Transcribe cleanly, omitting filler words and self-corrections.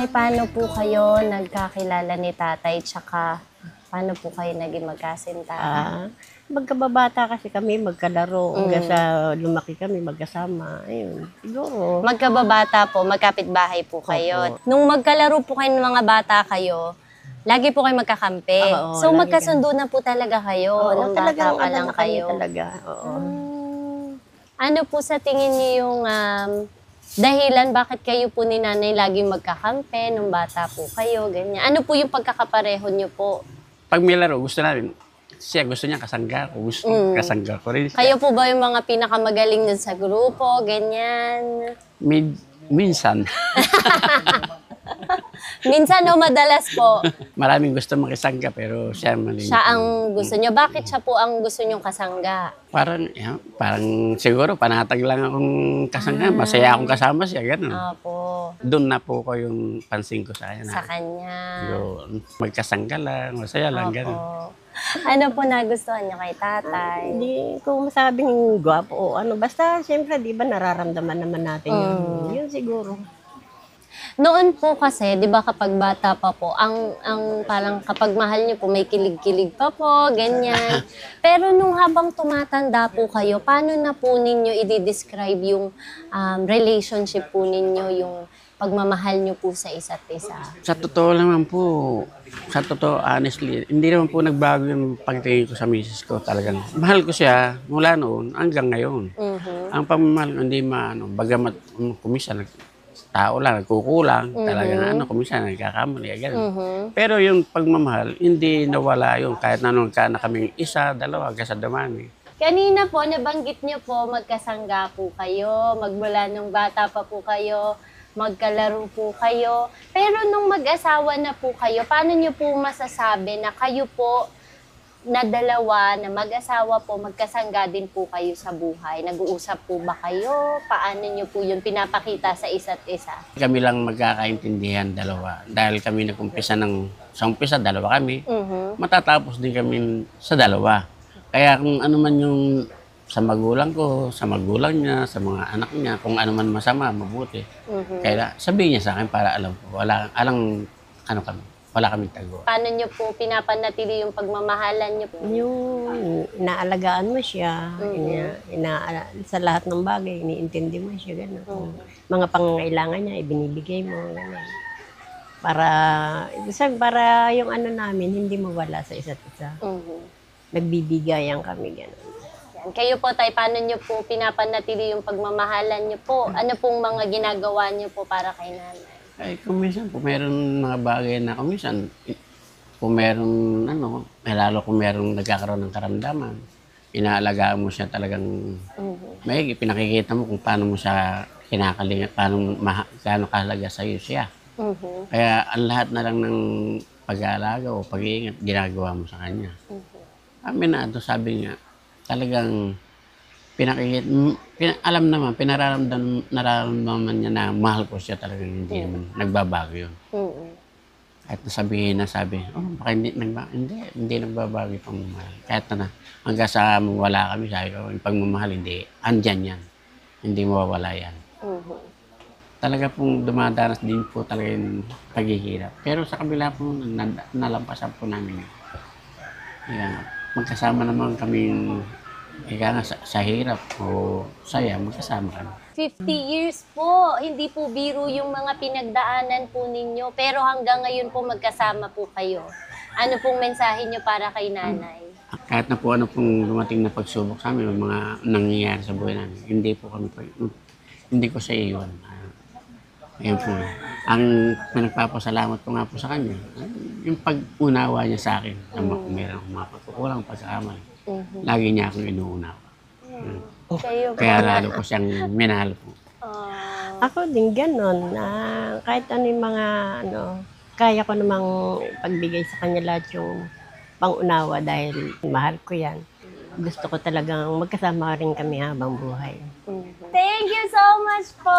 Nay, paano po kayo nagkakilala ni tatay, tsaka paano po kayo naging magkasintahan? Magkababata kasi kami, magkalaro. Hanggang sa lumaki kami, magkasama. Ayun, siguro. Magkababata po, magkapit-bahay po kayo. Opo. Nung magkalaro po kayo ng mga bata kayo, lagi po kayo magkakampi. Oo, So lagi magkasundo na po talaga kayo, Oo, nung bata talagang pa ano lang na kami kayo. talaga. Oo. Ano po sa tingin niyo yung dahilan bakit kayo po ni nanay laging magkakampi nung bata po kayo, ganyan? Ano po yung pagkakapareho niyo po? Pag may laro, gusto namin. Siya gusto niya kasangga ko. Gusto kasangga ko rin siya. Kayo po ba yung mga pinakamagaling dun sa grupo, ganyan? Minsan, Minsan o madalas po, maraming gusto makisangga pero siya mali. siya ang gusto nyo. Bakit siya po ang gusto nyong kasangga? Parang siguro panatag lang akong kasangga. Masaya akong kasama siya, gano'n. Opo, Doon na po ko yung pansin ko sa kanya. sa kanya. Yun, magkasangga lang, masaya lang, gano'n. Opo. Ano po nagustuhan nyo kay tatay? Hindi ko masabing gwapo o ano. Basta, siyempre, di ba, nararamdaman naman natin yun. Yun siguro. Noon po kasi, 'di ba kapag bata pa po, ang parang kapag mahal niyo po may kilig-kilig pa po, ganyan. Pero nung habang tumatanda po kayo, paano na po ninyo i-describe yung relationship po ninyo, yung pagmamahal niyo po sa isa't isa? Sa totoo naman po, honestly, hindi naman po nagbago yung pagtingin ko sa misis ko talagang. Mahal ko siya mula noon hanggang ngayon. Ang pagmamahal ko hindi bagamat kumisan, tao lang, nagkukulang, talagang kumisan nagkakamali, gano'n. Pero yung pagmamahal, hindi nawala yun. Kahit na nung na kaming isa, dalawa, hanggang sa dumami. Kanina po, nabanggit niyo po, magkasangga po kayo, magmula nung bata pa po kayo, magkalaro po kayo. Pero nung mag-asawa na po kayo, paano niyo po masasabi na kayo po na dalawa, na mag-asawa po, magkasangga din po kayo sa buhay? Nag-uusap po ba kayo? Paano niyo po yun pinapakita sa isa't isa? Kami lang magkakaintindihan, dalawa. Dahil kami sa umpisa, dalawa kami. Matatapos din kami sa dalawa. Kaya kung ano man yung sa magulang ko, sa magulang niya, sa mga anak niya, kung ano man masama, mabuti. Kaya sabihin niya sa akin para alam ko, wala kaming tago. Paano niyo po pinapanatili yung pagmamahalan niyo po? Yung inaalagaan mo siya, sa lahat ng bagay, iniintindi mo siya, gano'n. Mga pangangailangan niya, ibinibigay mo, gano'n. Para yung ano namin, hindi mawala sa isa't isa. Nagbibigayan kami, gano'n. Yan. Kayo po, tay, paano niyo po pinapanatili yung pagmamahalan niyo po? Ano pong mga ginagawa niyo po para kay nanay? Ay, kung minsan po, meron mga bagay na kung minsan, kung meron, lalo kung meron nagkakaroon ng karamdaman, inaalagaan mo siya talagang maigi. Pinakikita mo kung paano mo siya kinakalinga, gaano kahalaga sa iyo siya. Kaya ang lahat na lang ng pag-aalaga o pag-iingat, ginagawa mo sa kanya. Amin na ito, sabi niya, talagang nararamdaman niya na mahal ko siya talagang hindi naman nagbabago yun. Kahit nasabihin na baka hindi nagbabago yung pagmamahal. Kahit na hanggang sa wala kami, sabi ko, yung pagmamahal hindi, andyan yan. Hindi mawawala yan. Talaga pong dumadanas din po talaga yung paghihirap. Pero sa kabila po, nalampasan po namin yun. Kaya magkasama naman kaming sa hirap o saya, magkasama kami. 50 years po, hindi po biro yung mga pinagdaanan po ninyo, pero hanggang ngayon po magkasama po kayo. Ano pong mensahe niyo para kay nanay? Kahit na po ano pong dumating na pagsubok sa amin, mga nangyayari sa buhay namin, hindi ko siya iyon. Ayun po. Ang pinagpapasalamat ko nga po sa kanya, yung pag-unawa niya sa akin, na meron akong mga pagkukulang, pagkakamali. Lagi niya akong inuunawa. Kayo po. Kaya lalo ko siyang minahal po. Ako din gano'n. Kahit ano yung mga, kaya ko namang pagbigay sa kanya lahat yung pangunawa dahil mahal ko yan. Gusto ko talagang magkasama rin kami habang buhay. Thank you so much po!